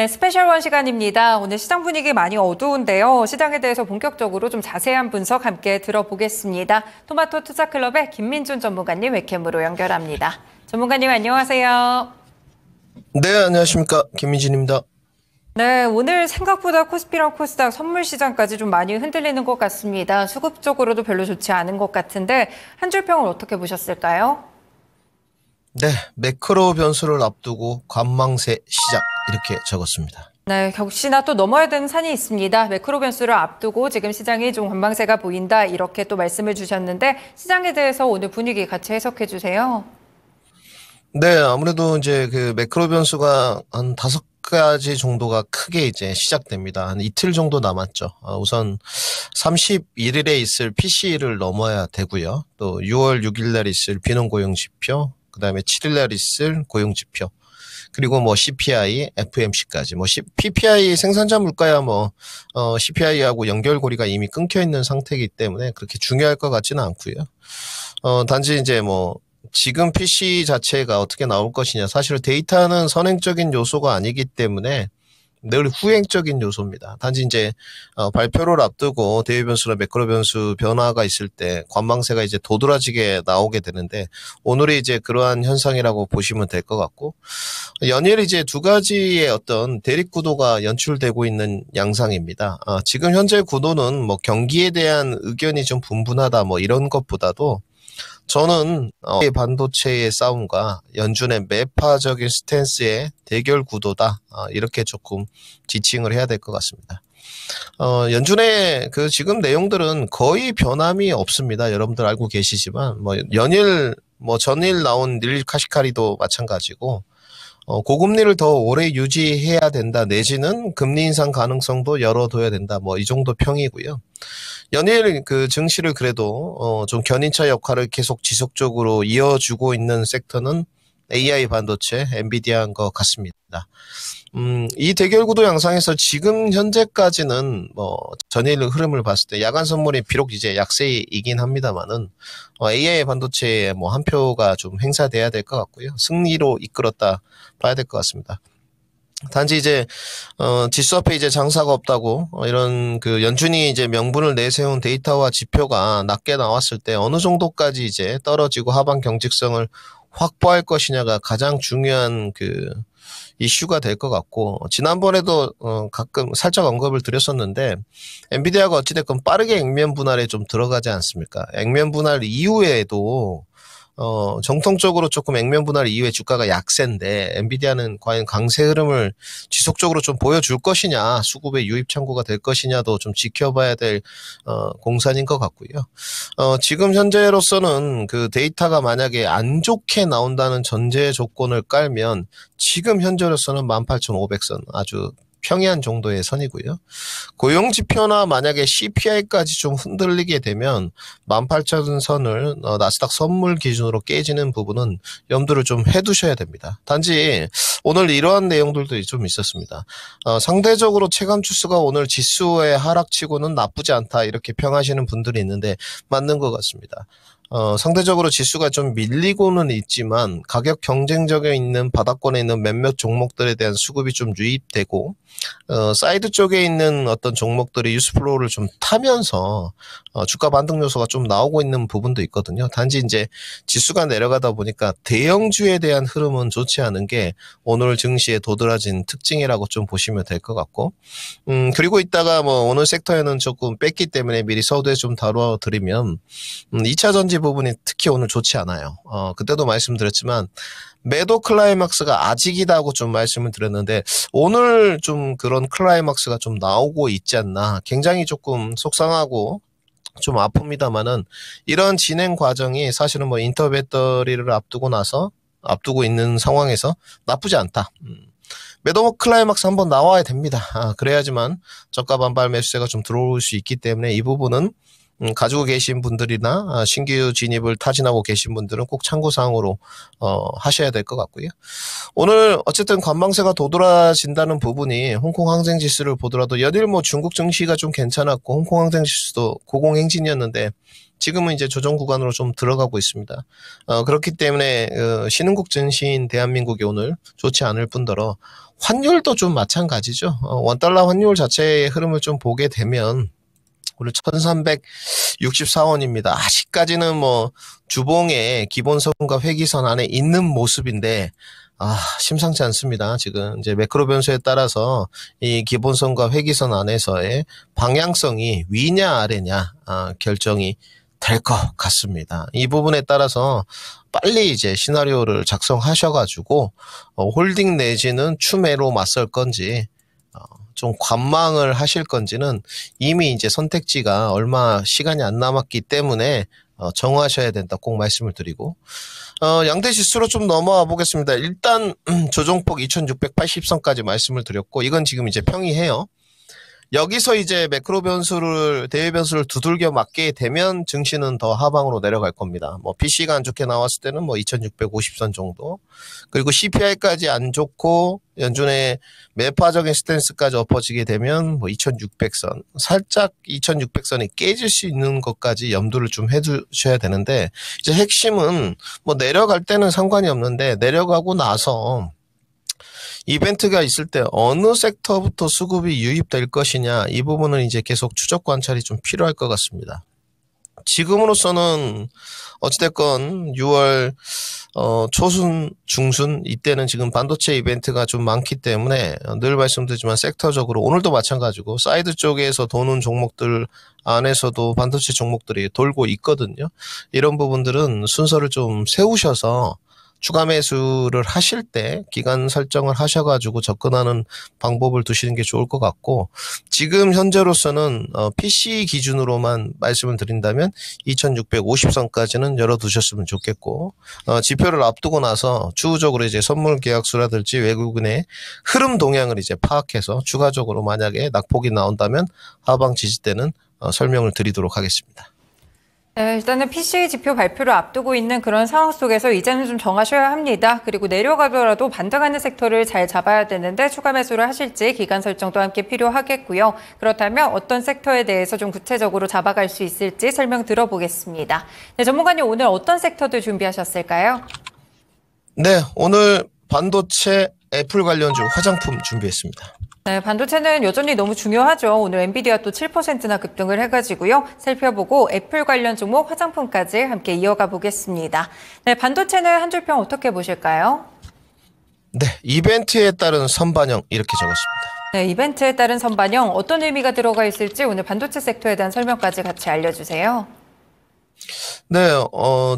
네, 스페셜 원 시간입니다. 오늘 시장 분위기 많이 어두운데요. 시장에 대해서 본격적으로 좀 자세한 분석 함께 들어보겠습니다. 토마토 투자클럽의 김민준 전문가님 웹캠으로 연결합니다. 전문가님 안녕하세요. 네, 안녕하십니까. 김민준입니다. 네, 오늘 생각보다 코스피랑 코스닥 선물 시장까지 좀 많이 흔들리는 것 같습니다. 수급 쪽으로도 별로 좋지 않은 것 같은데 한 줄 평을 어떻게 보셨을까요? 네, 매크로 변수를 앞두고 관망세 시작 이렇게 적었습니다. 네, 역시나 또 넘어야 되는 산이 있습니다. 매크로 변수를 앞두고 지금 시장이 좀 관망세가 보인다 이렇게 또 말씀을 주셨는데 시장에 대해서 오늘 분위기 같이 해석해 주세요. 네, 아무래도 이제 그 매크로 변수가 한 5가지 정도가 크게 이제 시작됩니다. 한 이틀 정도 남았죠. 우선 31일에 있을 PC를 넘어야 되고요. 또 6월 6일 날 있을 비농고용지표, 그다음에 7일 날 있을 고용지표, 그리고 뭐 CPI, FMC까지 PPI 생산자 물가야 CPI하고 연결고리가 이미 끊겨 있는 상태이기 때문에 그렇게 중요할 것 같지는 않고요. 단지 이제 지금 PC 자체가 어떻게 나올 것이냐. 사실 데이터는 선행적인 요소가 아니기 때문에 늘 후행적인 요소입니다. 단지 이제 발표를 앞두고 대외 변수나 매크로 변수 변화가 있을 때 관망세가 이제 도드라지게 나오게 되는데 오늘이 이제 그러한 현상이라고 보시면 될 것 같고, 연일 이제 두 가지의 어떤 대립 구도가 연출되고 있는 양상입니다. 지금 현재 구도는 경기에 대한 의견이 좀 분분하다 이런 것보다도 저는 반도체의 싸움과 연준의 매파적인 스탠스의 대결 구도다, 이렇게 조금 지칭을 해야 될 것 같습니다. 연준의 그 지금 내용들은 거의 변함이 없습니다. 여러분들 알고 계시지만 연일 전일 나온 닐 카시카리도 마찬가지고 고금리를 더 오래 유지해야 된다, 내지는 금리 인상 가능성도 열어둬야 된다, 이 정도 평이고요. 연일 그 증시를 그래도 좀 견인차 역할을 계속 지속적으로 이어주고 있는 섹터는 AI 반도체, 엔비디아인 것 같습니다. 이 대결 구도 양상에서 지금 현재까지는 전일 흐름을 봤을 때 야간 선물이 비록 이제 약세이긴 합니다만은 AI 반도체에 한 표가 좀 행사돼야 될 것 같고요. 승리로 이끌었다 봐야 될 것 같습니다. 단지 이제 지수 앞에 이제 장사가 없다고 이런 그 연준이 이제 명분을 내세운 데이터와 지표가 낮게 나왔을 때 어느 정도까지 이제 떨어지고 하반 경직성을 확보할 것이냐가 가장 중요한 그 이슈가 될 것 같고, 지난번에도 가끔 살짝 언급을 드렸었는데 엔비디아가 어찌됐건 빠르게 액면 분할에 좀 들어가지 않습니까? 액면 분할 이후에도 정통적으로 조금 액면 분할 이후에 주가가 약세인데 엔비디아는 과연 강세 흐름을 지속적으로 좀 보여줄 것이냐, 수급의 유입 창구가 될 것이냐도 좀 지켜봐야 될 공산인 것 같고요. 지금 현재로서는 그 데이터가 만약에 안 좋게 나온다는 전제 조건을 깔면 지금 현재로서는 18,500선 아주 평이한 정도의 선이고요. 고용지표나 만약에 CPI까지 좀 흔들리게 되면 18,000선을 나스닥 선물 기준으로 깨지는 부분은 염두를 좀 해두셔야 됩니다. 단지 오늘 이러한 내용들도 좀 있었습니다. 상대적으로 체감 지수가 오늘 지수의 하락치고는 나쁘지 않다 이렇게 평하시는 분들이 있는데 맞는 것 같습니다. 상대적으로 지수가 좀 밀리고는 있지만 가격 경쟁력에 있는 바닥권에 있는 몇몇 종목들에 대한 수급이 좀 유입되고 사이드 쪽에 있는 어떤 종목들이 뉴스플로우를 좀 타면서 주가 반등 요소가 좀 나오고 있는 부분도 있거든요. 단지 이제 지수가 내려가다 보니까 대형주에 대한 흐름은 좋지 않은 게 오늘 증시에 도드라진 특징이라고 좀 보시면 될 것 같고, 그리고 이따가 오늘 섹터에는 조금 뺐기 때문에 미리 서두에 좀 다뤄드리면 2차 전지 부분이 특히 오늘 좋지 않아요. 그때도 말씀드렸지만 매도 클라이막스가 아직이다고 좀 말씀을 드렸는데 오늘 좀 그런 클라이막스가 좀 나오고 있지 않나, 굉장히 조금 속상하고 좀 아픕니다만은 이런 진행 과정이 사실은 인터배터리를 앞두고 있는 상황에서 나쁘지 않다. 매도 클라이막스 한번 나와야 됩니다. 그래야지만 저가 반발 매수세가 좀 들어올 수 있기 때문에 이 부분은 가지고 계신 분들이나 신규 진입을 타진하고 계신 분들은 꼭 참고사항으로 하셔야 될 것 같고요. 오늘 어쨌든 관망세가 도드라진다는 부분이 홍콩 항생지수를 보더라도 연일 중국 증시가 좀 괜찮았고 홍콩 항생지수도 고공행진이었는데 지금은 이제 조정 구간으로 좀 들어가고 있습니다. 그렇기 때문에 신흥국 증시인 대한민국이 오늘 좋지 않을 뿐더러 환율도 좀 마찬가지죠. 원달러 환율 자체의 흐름을 좀 보게 되면 오늘 1364원입니다. 아직까지는 뭐 주봉의 기본선과 회기선 안에 있는 모습인데 심상치 않습니다. 지금 이제 매크로 변수에 따라서 이 기본선과 회기선 안에서의 방향성이 위냐 아래냐 결정이 될 것 같습니다. 이 부분에 따라서 빨리 이제 시나리오를 작성하셔가지고 홀딩 내지는 추매로 맞설 건지 좀 관망을 하실 건지는 이미 이제 선택지가 얼마 시간이 안 남았기 때문에 정하셔야 된다 꼭 말씀을 드리고 양대 지수로 좀 넘어와 보겠습니다. 일단 조정폭 2680선까지 말씀을 드렸고 이건 지금 이제 평이해요. 여기서 이제 매크로 변수를 대외 변수를 두들겨 맞게 되면 증시는 더 하방으로 내려갈 겁니다. 뭐 PC가 안 좋게 나왔을 때는 뭐 2650선 정도. 그리고 CPI까지 안 좋고 연준의 매파적인 스탠스까지 엎어지게 되면 뭐 2600선. 살짝 2600선이 깨질 수 있는 것까지 염두를 좀 해두셔야 되는데 이제 핵심은 뭐 내려갈 때는 상관이 없는데 내려가고 나서 이벤트가 있을 때 어느 섹터부터 수급이 유입될 것이냐 이 부분은 이제 계속 추적 관찰이 좀 필요할 것 같습니다. 지금으로서는 어찌됐건 6월 초순 중순 이때는 지금 반도체 이벤트가 좀 많기 때문에 늘 말씀드리지만 섹터적으로 오늘도 마찬가지고 사이드 쪽에서 도는 종목들 안에서도 반도체 종목들이 돌고 있거든요. 이런 부분들은 순서를 좀 세우셔서 추가 매수를 하실 때 기간 설정을 하셔가지고 접근하는 방법을 두시는 게 좋을 것 같고 지금 현재로서는 PC 기준으로만 말씀을 드린다면 2650선까지는 열어두셨으면 좋겠고 지표를 앞두고 나서 추후적으로 이제 선물 계약수라든지 외국인의 흐름 동향을 이제 파악해서 추가적으로 만약에 낙폭이 나온다면 하방 지지대는 설명을 드리도록 하겠습니다. 네, 일단은 PCE 지표 발표를 앞두고 있는 그런 상황 속에서 이제는 좀 정하셔야 합니다. 그리고 내려가더라도 반등하는 섹터를 잘 잡아야 되는데 추가 매수를 하실지 기간 설정도 함께 필요하겠고요. 그렇다면 어떤 섹터에 대해서 좀 구체적으로 잡아갈 수 있을지 설명 들어보겠습니다. 네, 전문가님 오늘 어떤 섹터들 준비하셨을까요? 네, 오늘 반도체 애플 관련주 화장품 준비했습니다. 네, 반도체는 여전히 너무 중요하죠. 오늘 엔비디아 또 7%나 급등을 해가지고요. 살펴보고 애플 관련 종목 화장품까지 함께 이어가 보겠습니다. 네, 반도체는 한 줄 평 어떻게 보실까요? 네, 이벤트에 따른 선반영 이렇게 적었습니다. 네, 이벤트에 따른 선반영 어떤 의미가 들어가 있을지 오늘 반도체 섹터에 대한 설명까지 같이 알려주세요. 네,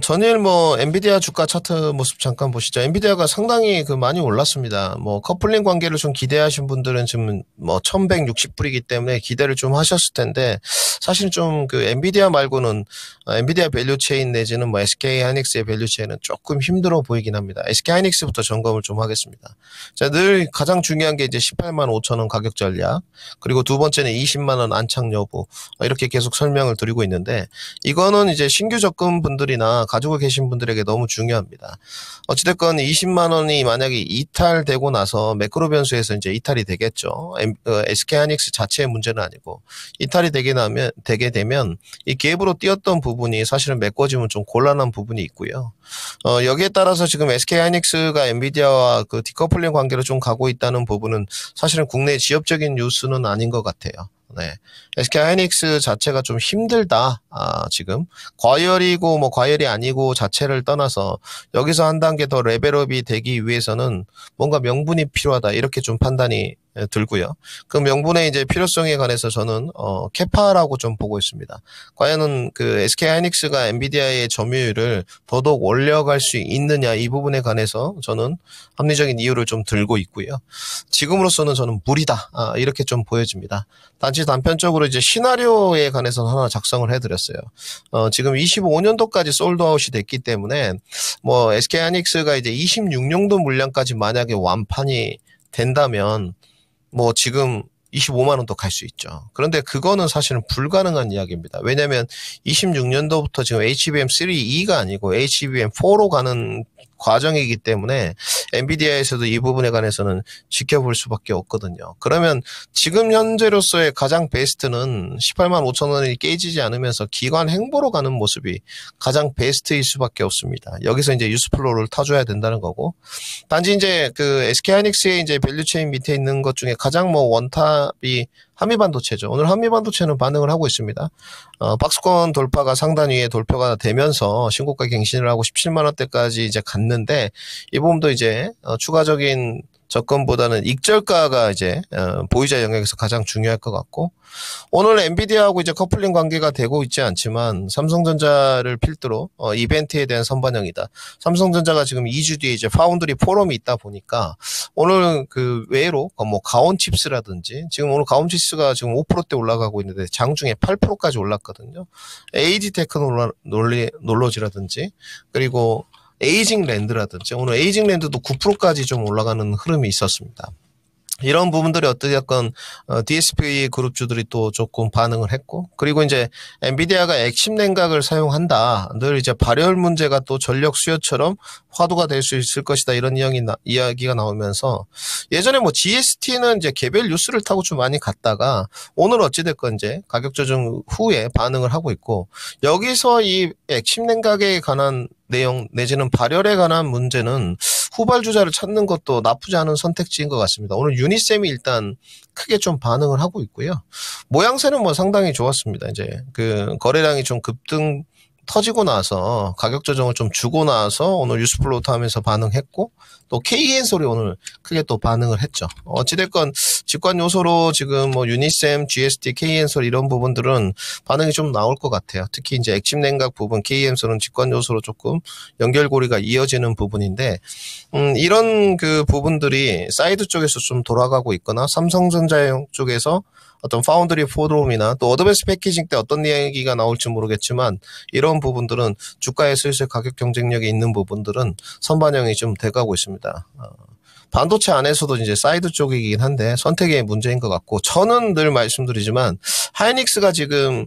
전일 뭐 엔비디아 주가 차트 모습 잠깐 보시죠. 엔비디아가 상당히 많이 올랐습니다. 뭐 커플링 관계를 좀 기대하신 분들은 지금 뭐 1160불이기 때문에 기대를 좀 하셨을 텐데 사실은 좀 엔비디아 말고는 엔비디아 밸류체인 내지는 뭐 SK 하이닉스의 밸류체인은 조금 힘들어 보이긴 합니다. SK 하이닉스부터 점검을 좀 하겠습니다. 자, 늘 가장 중요한 게 이제 18만 5천 원 가격 전략 그리고 두 번째는 20만 원 안착 여부 이렇게 계속 설명을 드리고 있는데 이거는 이제 신규 접근 분들이나 가지고 계신 분들에게 너무 중요합니다. 어찌됐건 20만 원이 만약에 이탈되고 나서 매크로 변수에서 이제 이탈이 되겠죠. SK 하이닉스 자체의 문제는 아니고 이탈이 되게 되면 이 갭으로 뛰었던 부분이 사실은 메꿔지면 좀 곤란한 부분이 있고요. 여기에 따라서 지금 SK 하이닉스가 엔비디아와 디커플링 관계로 좀 가고 있다는 부분은 사실은 국내 지엽적인 뉴스는 아닌 것 같아요. 네. SK 하이닉스 자체가 좀 힘들다. 지금 과열이고 뭐 과열이 아니고 자체를 떠나서 여기서 한 단계 더 레벨업이 되기 위해서는 뭔가 명분이 필요하다. 이렇게 좀 판단이 들고요. 그 명분의 이제 필요성에 관해서 저는 캐파라고 좀 보고 있습니다. 과연은 SK 하이닉스가 엔비디아의 점유율을 더더욱 올려갈 수 있느냐 이 부분에 관해서 저는 합리적인 이유를 좀 들고 있고요. 지금으로서는 저는 무리다. 이렇게 좀 보여집니다. 단지 단편적으로 이제 시나리오에 관해서 하나 작성을 해드렸어요. 지금 25년도까지 솔드아웃이 됐기 때문에 뭐 SK 하이닉스가 이제 26년도 물량까지 만약에 완판이 된다면 뭐 지금 25만 원도 갈 수 있죠. 그런데 그거는 사실은 불가능한 이야기입니다. 왜냐하면 26년도부터 지금 HBM3E가 아니고 HBM4로 가는 과정이기 때문에 엔비디아에서도 이 부분에 관해서는 지켜볼 수밖에 없거든요. 그러면 지금 현재로서의 가장 베스트는 18만 5천 원이 깨지지 않으면서 기관 행보로 가는 모습이 가장 베스트일 수밖에 없습니다. 여기서 이제 뉴스플로우를 타줘야 된다는 거고, 단지 이제 그 SK하이닉스의 이제 밸류체인 밑에 있는 것 중에 가장 뭐 원탑이 한미반도체죠. 오늘 한미반도체는 반응을 하고 있습니다. 박스권 돌파가 상단 위에 돌파가 되면서 신고가 갱신을 하고 17만 원대까지 이제 갔는데, 이 부분도 이제 추가적인 접근보다는 익절가가 이제 보유자 영역에서 가장 중요할 것 같고, 오늘 엔비디아하고 이제 커플링 관계가 되고 있지 않지만 삼성전자를 필두로 이벤트에 대한 선반영이다. 삼성전자가 지금 2주 뒤에 이제 파운드리 포럼이 있다 보니까 오늘 그 외로 뭐 가온칩스라든지, 지금 오늘 가온칩스가 지금 5%대 올라가고 있는데 장중에 8%까지 올랐거든요. AD 테크놀로지라든지, 그리고 에이징 랜드라든지, 오늘 에이징 랜드도 9%까지 좀 올라가는 흐름이 있었습니다. 이런 부분들이 어떻게든 DSP 그룹주들이 또 조금 반응을 했고, 그리고 이제 엔비디아가 액심 냉각을 사용한다. 늘 이제 발열 문제가 또 전력 수요처럼 화두가 될 수 있을 것이다. 이런 이야기가 나오면서, 예전에 뭐 GST는 이제 개별 뉴스를 타고 좀 많이 갔다가 오늘 어찌됐건 이제 가격 조정 후에 반응을 하고 있고, 여기서 이 액심 냉각에 관한 내용 내지는 발열에 관한 문제는 후발주자를 찾는 것도 나쁘지 않은 선택지인 것 같습니다. 오늘 유니셈이 일단 크게 좀 반응을 하고 있고요. 모양새는 뭐 상당히 좋았습니다. 이제 그 거래량이 좀 급등 터지고 나서 가격 조정을 좀 주고 나서 오늘 뉴스플로우 타면서 반응했고, 또 KN솔이 오늘 크게 또 반응을 했죠. 어찌됐건 직관 요소로 지금 뭐 유니셈, GST, KN솔 이런 부분들은 반응이 좀 나올 것 같아요. 특히 이제 액침 냉각 부분 KN솔은 직관 요소로 조금 연결고리가 이어지는 부분인데, 이런 그 부분들이 사이드 쪽에서 좀 돌아가고 있거나 삼성전자 쪽에서 어떤 파운드리 포럼이나 또 어드밴스 패키징 때 어떤 얘기가 나올지 모르겠지만, 이런 부분들은 주가에 슬슬 가격 경쟁력이 있는 부분들은 선반영이 좀 돼가고 있습니다. 반도체 안에서도 이제 사이드 쪽이긴 한데 선택의 문제인 것 같고, 저는 늘 말씀드리지만 하이닉스가 지금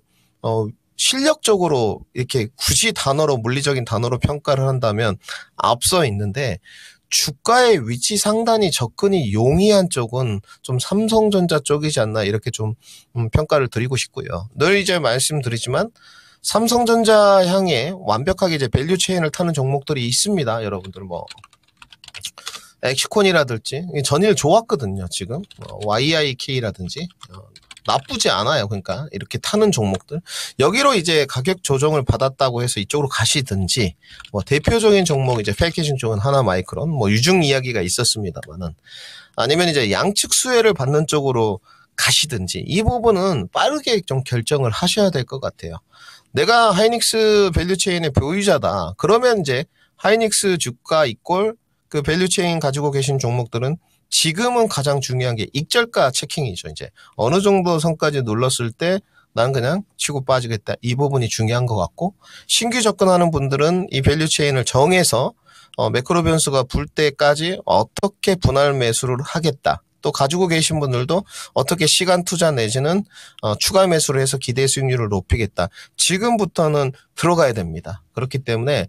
실력적으로 이렇게 굳이 단어로, 물리적인 단어로 평가를 한다면 앞서 있는데, 주가의 위치 상단이 접근이 용이한 쪽은 좀 삼성전자 쪽이지 않나, 이렇게 좀 평가를 드리고 싶고요. 늘 이제 말씀드리지만 삼성전자 향해 완벽하게 이제 밸류 체인을 타는 종목들이 있습니다. 여러분들 뭐 엑시콘이라든지 전일 좋았거든요. 지금 YIK라든지 나쁘지 않아요. 그러니까 이렇게 타는 종목들, 여기로 이제 가격 조정을 받았다고 해서 이쪽으로 가시든지, 뭐 대표적인 종목 이제 패키징 쪽은 하나마이크론, 뭐 유중 이야기가 있었습니다만은, 아니면 이제 양측 수혜를 받는 쪽으로 가시든지, 이 부분은 빠르게 좀 결정을 하셔야 될 것 같아요. 내가 하이닉스 밸류체인의 보유자다. 그러면 이제 하이닉스 주가 이꼴 그 밸류체인 가지고 계신 종목들은 지금은 가장 중요한 게 익절가 체킹이죠. 이제 어느 정도 선까지 눌렀을 때 난 그냥 치고 빠지겠다. 이 부분이 중요한 것 같고, 신규 접근하는 분들은 이 밸류체인을 정해서 매크로 변수가 불 때까지 어떻게 분할 매수를 하겠다. 또 가지고 계신 분들도 어떻게 시간 투자 내지는 추가 매수를 해서 기대 수익률을 높이겠다. 지금부터는 들어가야 됩니다. 그렇기 때문에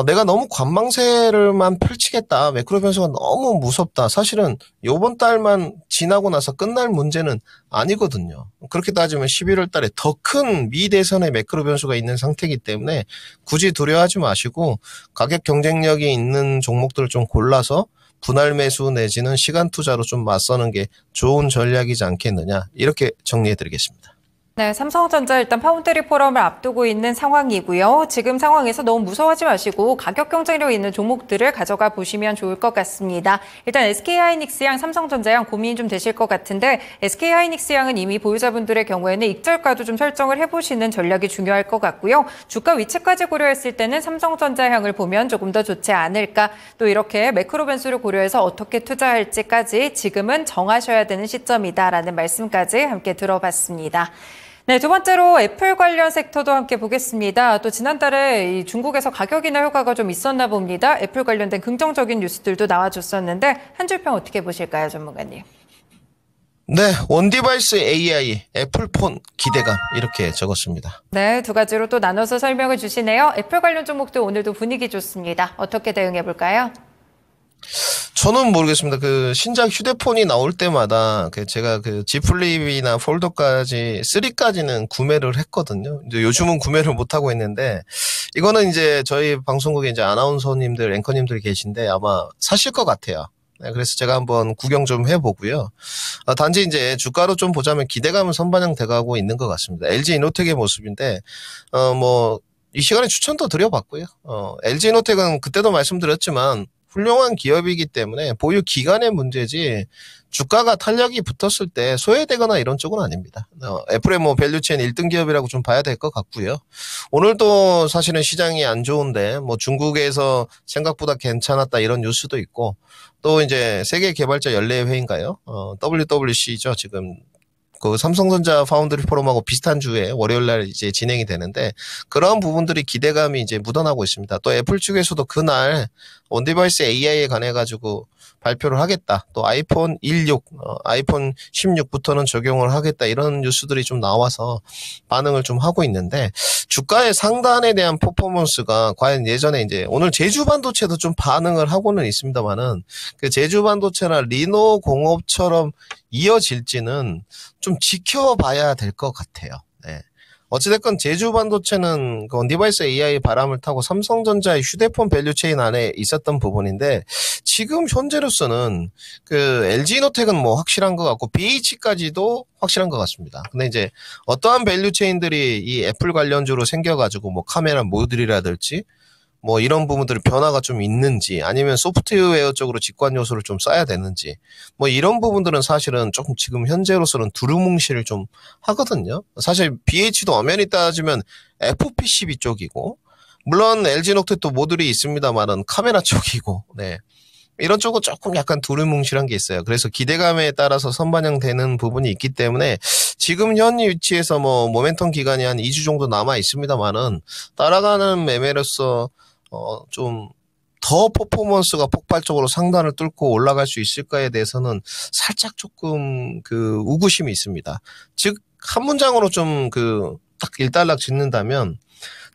내가 너무 관망세를만 펼치겠다. 매크로 변수가 너무 무섭다. 사실은 이번 달만 지나고 나서 끝날 문제는 아니거든요. 그렇게 따지면 11월 달에 더 큰 미대선의 매크로 변수가 있는 상태이기 때문에 굳이 두려워하지 마시고 가격 경쟁력이 있는 종목들을 좀 골라서 분할 매수 내지는 시간 투자로 좀 맞서는 게 좋은 전략이지 않겠느냐, 이렇게 정리해 드리겠습니다. 네, 삼성전자 일단 파운드리 포럼을 앞두고 있는 상황이고요. 지금 상황에서 너무 무서워하지 마시고 가격 경쟁력 있는 종목들을 가져가 보시면 좋을 것 같습니다. 일단 SK하이닉스양, 삼성전자양 고민이 좀 되실 것 같은데, SK하이닉스양은 이미 보유자분들의 경우에는 익절가도 좀 설정을 해보시는 전략이 중요할 것 같고요. 주가 위치까지 고려했을 때는 삼성전자향을 보면 조금 더 좋지 않을까. 또 이렇게 매크로 변수를 고려해서 어떻게 투자할지까지 지금은 정하셔야 되는 시점이다라는 말씀까지 함께 들어봤습니다. 네, 두 번째로 애플 관련 섹터도 함께 보겠습니다. 또 지난달에 이 중국에서 가격 인하 효과가 좀 있었나 봅니다. 애플 관련된 긍정적인 뉴스들도 나와줬었는데 한 줄 평 어떻게 보실까요, 전문가님? 네, 원디바이스 AI, 애플폰 기대감, 이렇게 적었습니다. 네, 두 가지로 또 나눠서 설명을 주시네요. 애플 관련 종목도 오늘도 분위기 좋습니다. 어떻게 대응해 볼까요? 저는 모르겠습니다. 그 신작 휴대폰이 나올 때마다 제가 G 플립이나 폴더까지 3까지는 구매를 했거든요. 이제 요즘은 구매를 못 하고 있는데 이거는 이제 저희 방송국에 이제 아나운서님들, 앵커님들 계신데 아마 사실 것 같아요. 네, 그래서 제가 한번 구경 좀 해보고요. 단지 이제 주가로 좀 보자면 기대감은 선반영돼가고 있는 것 같습니다. LG 이노텍의 모습인데 이 시간에 추천도 드려봤고요. LG 이노텍은 그때도 말씀드렸지만 훌륭한 기업이기 때문에 보유 기간의 문제지 주가가 탄력이 붙었을 때 소외되거나 이런 쪽은 아닙니다. 애플의 밸류체인 1등 기업이라고 좀 봐야 될 것 같고요. 오늘도 사실은 시장이 안 좋은데 중국에서 생각보다 괜찮았다 이런 뉴스도 있고 또 이제 세계 개발자 연례회의인가요? WWC죠. 지금 그 삼성전자 파운드리 포럼하고 비슷한 주에 월요일 날 이제 진행이 되는데 그런 부분들이 기대감이 이제 묻어나고 있습니다. 또 애플 측에서도 그날 온디바이스 AI에 관해 가지고 발표를 하겠다. 또 아이폰 16, 아이폰 16부터는 적용을 하겠다. 이런 뉴스들이 좀 나와서 반응을 좀 하고 있는데 주가의 상단에 대한 퍼포먼스가 과연 예전에 이제 오늘 제주 반도체도 좀 반응을 하고는 있습니다만은 그 제주 반도체나 리노 공업처럼 이어질지는 좀 지켜봐야 될 것 같아요. 네. 어찌됐건 제주 반도체는 그 온디바이스 AI 바람을 타고 삼성전자의 휴대폰 밸류체인 안에 있었던 부분인데 지금 현재로서는 그 LG이노텍은 확실한 것 같고 BH까지도 확실한 것 같습니다. 근데 이제 어떠한 밸류체인들이 이 애플 관련주로 생겨가지고 카메라 모듈이라든지 이런 부분들이 변화가 좀 있는지 아니면 소프트웨어 쪽으로 직관 요소를 좀 써야 되는지 이런 부분들은 사실은 조금 지금 현재로서는 두루뭉실을 좀 하거든요. 사실 BH도 엄연히 따지면 FPCB 쪽이고 물론 LG노트도 모듈이 있습니다만은 카메라 쪽이고 네. 이런 쪽은 조금 약간 두루뭉실한 게 있어요. 그래서 기대감에 따라서 선반영되는 부분이 있기 때문에 지금 현 위치에서 모멘텀 기간이 한 2주 정도 남아 있습니다만은 따라가는 매매로서 좀 더 퍼포먼스가 폭발적으로 상단을 뚫고 올라갈 수 있을까에 대해서는 살짝 조금 의구심이 있습니다. 즉, 한 문장으로 좀 딱 일단락 짓는다면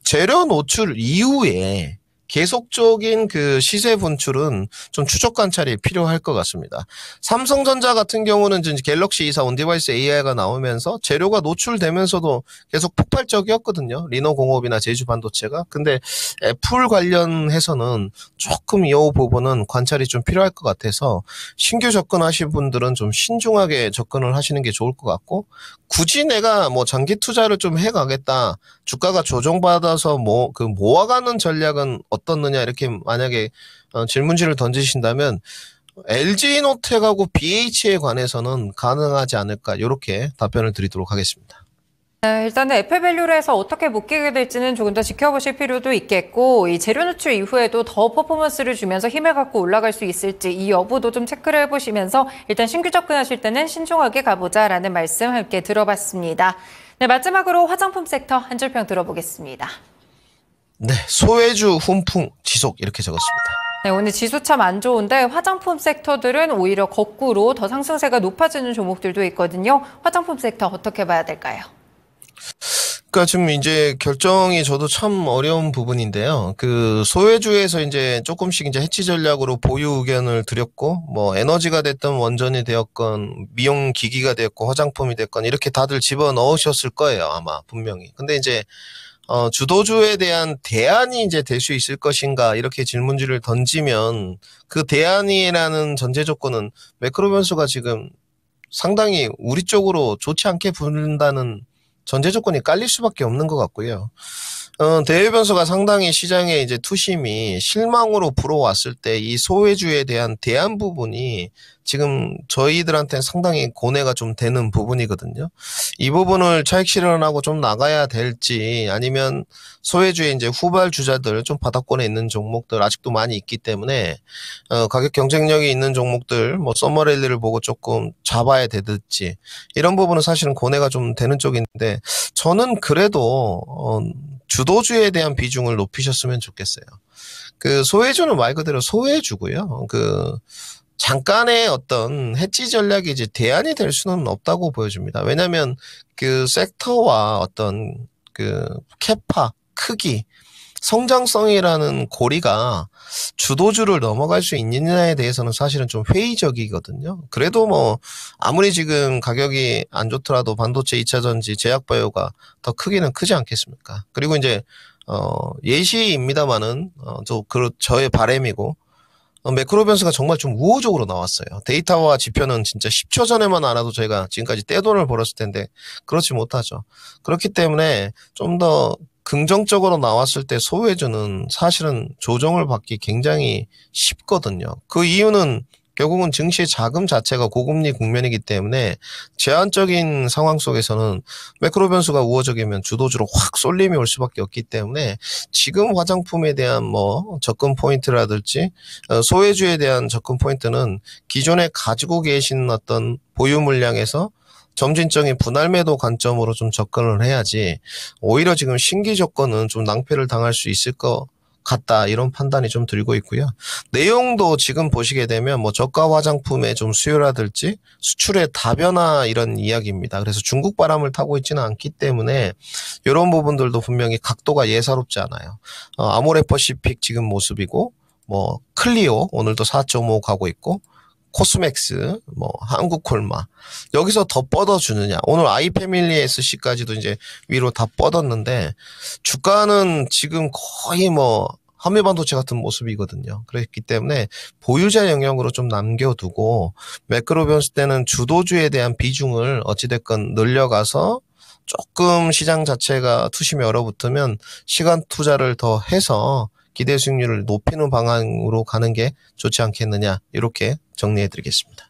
재료 노출 이후에 계속적인 시세 분출은 좀 추적 관찰이 필요할 것 같습니다. 삼성전자 같은 경우는 이제 갤럭시 24 온디바이스 AI가 나오면서 재료가 노출되면서도 계속 폭발적이었거든요. 리노 공업이나 제주 반도체가. 근데 애플 관련해서는 조금 이 부분은 관찰이 좀 필요할 것 같아서 신규 접근하신 분들은 좀 신중하게 접근을 하시는 게 좋을 것 같고 굳이 내가 장기 투자를 좀 해가겠다. 주가가 조정받아서 모아가는 전략은 어떻느냐 이렇게 만약에 질문지를 던지신다면 LG이노텍하고 BH에 관해서는 가능하지 않을까 이렇게 답변을 드리도록 하겠습니다. 네, 일단은 애플 밸류를 해서 어떻게 묶이게 될지는 조금 더 지켜보실 필요도 있겠고 이 재료 노출 이후에도 더 퍼포먼스를 주면서 힘을 갖고 올라갈 수 있을지 이 여부도 좀 체크를 해보시면서 일단 신규 접근하실 때는 신중하게 가보자라는 말씀 함께 들어봤습니다. 네, 마지막으로 화장품 섹터 한 줄평 들어보겠습니다. 네, 소외주 훈풍 지속 이렇게 적었습니다. 네, 오늘 지수 참 안 좋은데 화장품 섹터들은 오히려 거꾸로 더 상승세가 높아지는 종목들도 있거든요. 화장품 섹터 어떻게 봐야 될까요? 그러니까 지금 이제 결정이 저도 참 어려운 부분인데요. 소외주에서 이제 조금씩 이제 해치 전략으로 보유 의견을 드렸고, 에너지가 됐든 원전이 되었건, 미용 기기가 되었건, 화장품이 됐건, 이렇게 다들 집어 넣으셨을 거예요, 아마, 분명히. 근데 이제, 주도주에 대한 대안이 이제 될 수 있을 것인가, 이렇게 질문지를 던지면, 그 대안이라는 전제 조건은 매크로 변수가 지금 상당히 우리 쪽으로 좋지 않게 부른다는 전제 조건이 깔릴 수밖에 없는 것 같고요. 대외 변수가 상당히 시장에 이제 투심이 실망으로 불어왔을 때 이 소외주에 대한 대안 부분이 지금 저희들한테 상당히 고뇌가 좀 되는 부분이거든요. 이 부분을 차익 실현하고 좀 나가야 될지 아니면 소외주의 이제 후발 주자들 좀 바닥권에 있는 종목들 아직도 많이 있기 때문에 가격 경쟁력이 있는 종목들 서머랠리를 보고 조금 잡아야 되든지 이런 부분은 사실은 고뇌가 좀 되는 쪽인데 저는 그래도 주도주에 대한 비중을 높이셨으면 좋겠어요. 소외주는 말 그대로 소외주고요. 잠깐의 어떤 해지 전략이 이제 대안이 될 수는 없다고 보여집니다. 왜냐하면 섹터와 어떤 캐파, 크기, 성장성이라는 고리가 주도주를 넘어갈 수 있느냐에 대해서는 사실은 좀 회의적이거든요. 그래도 뭐 아무리 지금 가격이 안 좋더라도 반도체 2차전지 제약바이오가 더 크기는 크지 않겠습니까? 그리고 이제 예시입니다만은 저의 바람이고 매크로 변수가 정말 좀 우호적으로 나왔어요. 데이터와 지표는 진짜 10초 전에만 알아도 저희가 지금까지 떼돈을 벌었을 텐데 그렇지 못하죠. 그렇기 때문에 좀 더 긍정적으로 나왔을 때 소외주는 사실은 조정을 받기 굉장히 쉽거든요. 그 이유는 결국은 증시의 자금 자체가 고금리 국면이기 때문에 제한적인 상황 속에서는 매크로 변수가 우호적이면 주도주로 확 쏠림이 올 수밖에 없기 때문에 지금 화장품에 대한 뭐 접근 포인트라든지 소외주에 대한 접근 포인트는 기존에 가지고 계신 어떤 보유 물량에서 점진적인 분할 매도 관점으로 좀 접근을 해야지 오히려 지금 신규 조건은 좀 낭패를 당할 수 있을 것 같다 이런 판단이 좀 들고 있고요. 내용도 지금 보시게 되면 뭐 저가 화장품의 좀 수요라든지 수출의 다변화 이런 이야기입니다. 그래서 중국 바람을 타고 있지는 않기 때문에 이런 부분들도 분명히 각도가 예사롭지 않아요. 아모레퍼시픽 지금 모습이고 뭐 클리오 오늘도 4.5 가고 있고 코스맥스, 뭐 한국콜마 여기서 더 뻗어주느냐. 오늘 아이패밀리 SC까지도 이제 위로 다 뻗었는데 주가는 지금 거의 뭐 한미반도체 같은 모습이거든요. 그렇기 때문에 보유자 영역으로 좀 남겨두고 매크로 변수 때는 주도주에 대한 비중을 어찌됐건 늘려가서 조금 시장 자체가 투심이 얼어붙으면 시간 투자를 더 해서 기대 수익률을 높이는 방향으로 가는 게 좋지 않겠느냐 이렇게 정리해드리겠습니다.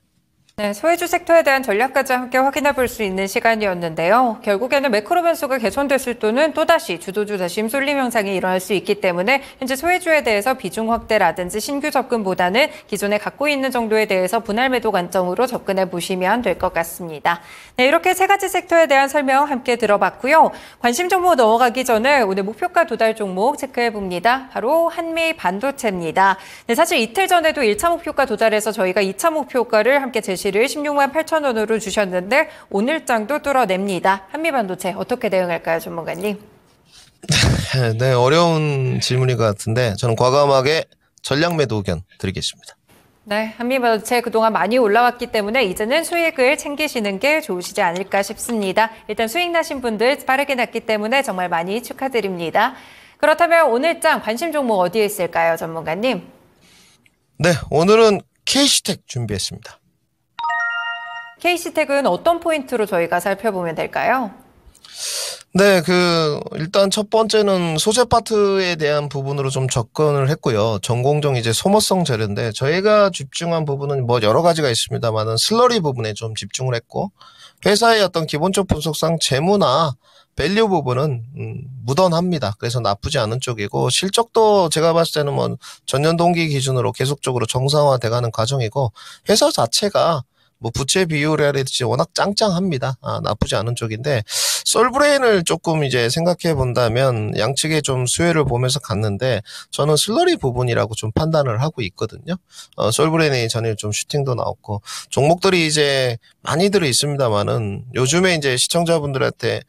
네, 소외주 섹터에 대한 전략까지 함께 확인해 볼 수 있는 시간이었는데요. 결국에는 매크로 변수가 개선됐을 때는 또다시 주도주 다시 쏠림 현상이 일어날 수 있기 때문에 현재 소외주에 대해서 비중 확대라든지 신규 접근보다는 기존에 갖고 있는 정도에 대해서 분할 매도 관점으로 접근해 보시면 될 것 같습니다. 네, 이렇게 세 가지 섹터에 대한 설명 함께 들어봤고요. 관심 종목 넘어가기 전에 오늘 목표가 도달 종목 체크해 봅니다. 바로 한미 반도체입니다. 네, 사실 이틀 전에도 1차 목표가 도달해서 저희가 2차 목표가를 함께 제시를 16만 8천 원으로 주셨는데 오늘 장도 뚫어냅니다. 한미반도체 어떻게 대응할까요, 전문가님? 네, 어려운 질문인 것 같은데 저는 과감하게 전략 매도 의견 드리겠습니다. 네, 한미반도체 그동안 많이 올라왔기 때문에 이제는 수익을 챙기시는 게 좋으시지 않을까 싶습니다. 일단 수익 나신 분들 빠르게 났기 때문에 정말 많이 축하드립니다. 그렇다면 오늘 장 관심 종목 어디에 있을까요, 전문가님? 네, 오늘은 KC텍 준비했습니다. KC텍은 어떤 포인트로 저희가 살펴보면 될까요? 네, 일단 첫 번째는 소재 파트에 대한 부분으로 좀 접근을 했고요. 전공정 이제 소모성 재료인데 저희가 집중한 부분은 뭐 여러 가지가 있습니다만은 슬러리 부분에 좀 집중을 했고 회사의 어떤 기본적 분석상 재무나 밸류 부분은 무던합니다. 그래서 나쁘지 않은 쪽이고 실적도 제가 봤을 때는 뭐 전년 동기 기준으로 계속적으로 정상화돼가는 과정이고 회사 자체가 뭐 부채 비율이라든지 워낙 짱짱합니다. 나쁘지 않은 쪽인데 솔브레인을 조금 이제 생각해 본다면 양측의 좀 수혜를 보면서 갔는데 저는 슬러리 부분이라고 좀 판단을 하고 있거든요. 솔브레인이 전일 좀 슈팅도 나왔고 종목들이 이제 많이 들어 있습니다만은 요즘에 이제 시청자분들한테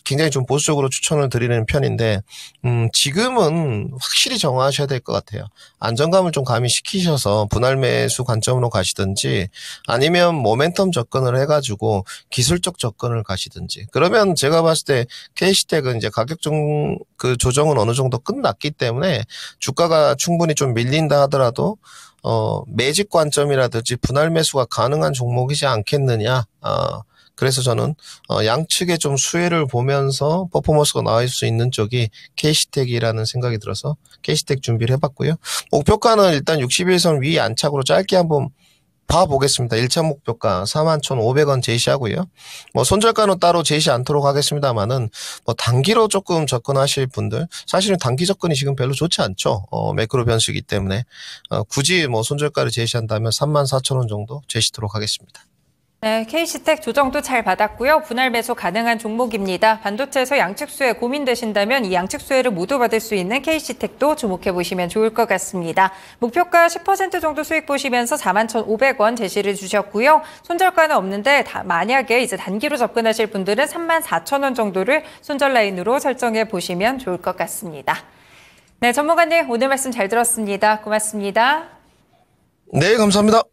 굉장히 좀 보수적으로 추천을 드리는 편인데 지금은 확실히 정하셔야 될 것 같아요. 안정감을 좀 가미시키셔서 분할 매수 관점으로 가시든지 아니면 모멘텀 접근을 해가지고 기술적 접근을 가시든지 그러면 제가 봤을 때 KC텍은 이제 가격 조정은 어느 정도 끝났기 때문에 주가가 충분히 좀 밀린다 하더라도 매집 관점이라든지 분할 매수가 가능한 종목이지 않겠느냐. 그래서 저는 양측의 좀 수혜를 보면서 퍼포먼스가 나올 수 있는 쪽이 KC텍이라는 생각이 들어서 KC텍 준비를 해봤고요. 목표가는 일단 61선 위 안착으로 짧게 한번 봐보겠습니다. 1차 목표가 41,500원 제시하고요. 뭐 손절가는 따로 제시 않도록 하겠습니다만은 뭐 단기로 조금 접근하실 분들 사실은 단기 접근이 지금 별로 좋지 않죠. 매크로 변수이기 때문에 굳이 뭐 손절가를 제시한다면 34,000원 정도 제시토록 하겠습니다. 네, KC텍 조정도 잘 받았고요. 분할 매수 가능한 종목입니다. 반도체에서 양측 수혜 고민되신다면 이 양측 수혜를 모두 받을 수 있는 KC텍도 주목해 보시면 좋을 것 같습니다. 목표가 10% 정도 수익 보시면서 41,500원 제시를 주셨고요. 손절가는 없는데 만약에 이제 단기로 접근하실 분들은 34,000원 정도를 손절 라인으로 설정해 보시면 좋을 것 같습니다. 네, 전문가님 오늘 말씀 잘 들었습니다. 고맙습니다. 네, 감사합니다.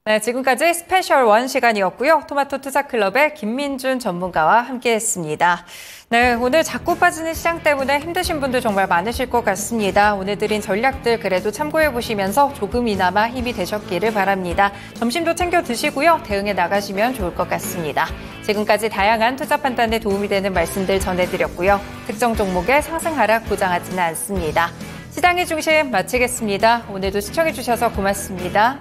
네, 지금까지 스페셜 원 시간이었고요. 토마토 투자클럽의 김민준 전문가와 함께했습니다. 네, 오늘 자꾸 빠지는 시장 때문에 힘드신 분들 정말 많으실 것 같습니다. 오늘 드린 전략들 그래도 참고해보시면서 조금이나마 힘이 되셨기를 바랍니다. 점심도 챙겨 드시고요. 대응해 나가시면 좋을 것 같습니다. 지금까지 다양한 투자 판단에 도움이 되는 말씀들 전해드렸고요. 특정 종목의 상승 하락 보장하지는 않습니다. 시장의 중심 마치겠습니다. 오늘도 시청해주셔서 고맙습니다.